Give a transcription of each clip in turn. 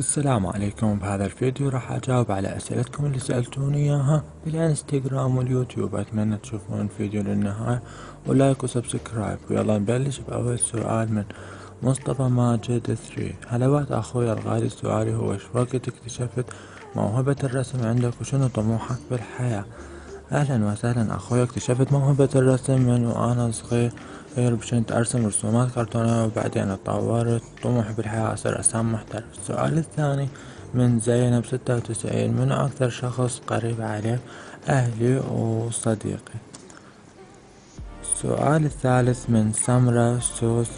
السلام عليكم. بهذا الفيديو راح أجاوب على أسئلتكم اللي سألتوني إياها بالإنستغرام واليوتيوب. أتمنى تشوفون الفيديو للنهاية ولايك وسبسكرايب. ويلا نبلش بأول سؤال من مصطفى ماجد 3. هلوات أخوي الغالي، سؤالي هو إيش وقت اكتشفت موهبة الرسم عندك وشنو طموحك بالحياة؟ أهلا وسهلا أخوي. اكتشفت موهبة الرسم من وأنا صغير، كنت أرسم رسومات كرتونية وبعدين اتطورت طموحي بالحياة أصير رسام محترف. السؤال الثاني من زينب 96. من أكثر شخص قريب عليك؟ أهلي وصديقي. السؤال الثالث من سمرة سوس.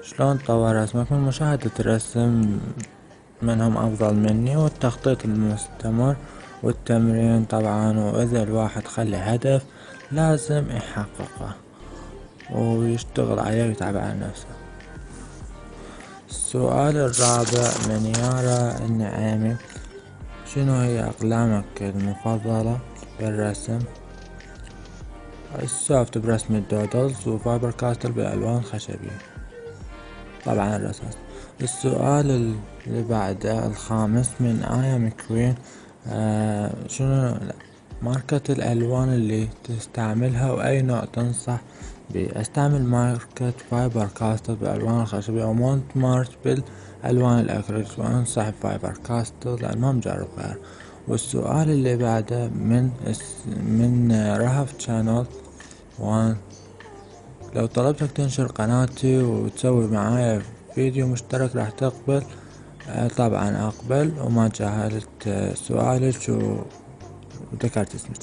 شلون تطور رسمك؟ من مشاهدة الرسم منهم أفضل مني والتخطيط المستمر والتمرين طبعا، وإذا الواحد خلي هدف لازم يحققه ويشتغل عليه ويتعب على نفسه. السؤال الرابع من يارا النعيمي. شنو هي أقلامك المفضلة بالرسم؟ السوفت برسم الدودلز وفابر كاستل بالألوان الخشبية طبعا الرصاص. السؤال اللي بعده الخامس من آيا مكوين. شنو ماركة الألوان اللي تستعملها وأي نوع تنصح بيه؟ أستعمل ماركة فايبر كاستل بالألوان الخشبية ومونت مارس بالألوان الأكريليك، وأنصح بفايبر كاستل لأن ما مجرب غير. والسؤال اللي بعده من رهف شانل 1. لو طلبتك تنشر قناتي وتسوي معايا فيديو مشترك راح تقبل؟ طبعا أقبل، وما تجاهلت سؤالك وذكرت اسمك.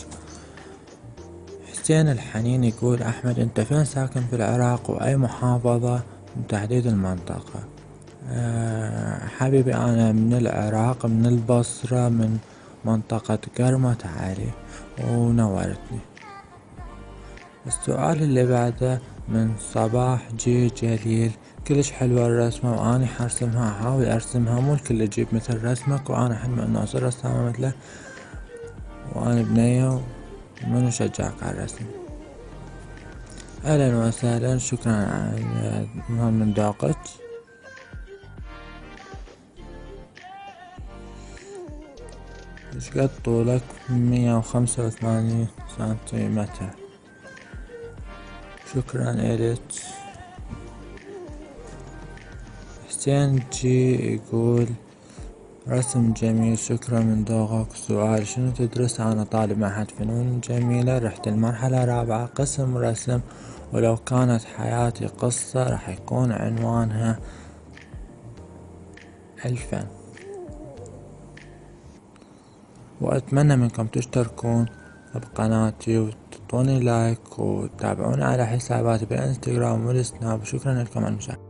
حسين الحنين يقول أحمد أنت فين ساكن في العراق وأي محافظة تحديد المنطقة؟ حبيبي أنا من العراق، من البصرة، من منطقة قرمة علي، ونورتني. السؤال اللي بعده من صباح جي جليل. كلش حلوة الرسمة وأني حرسمها، أحاول أرسمها، مو الكل يجيب مثل رسمك وأنا حلمي أنه أصير رسامة مثله وأنا بنية ومن يشجعك على الرسم. أهلا وسهلا، شكرا على من ذوقك. ايش قد طولك؟ 185 سنتيمتر. شكرا إلك. حسين جي يقول رسم جميل، شكرا من ذوقك. سؤال شنو تدرس؟ أنا طالب معهد فنون جميلة، رحت المرحلة رابعة قسم رسم، ولو كانت حياتي قصة راح يكون عنوانها الفن. وأتمنى منكم تشتركون بقناتي وتعطوني لايك وتتابعوني على حساباتي بالانستغرام والسناب. شكرا لكم على المشاهدة.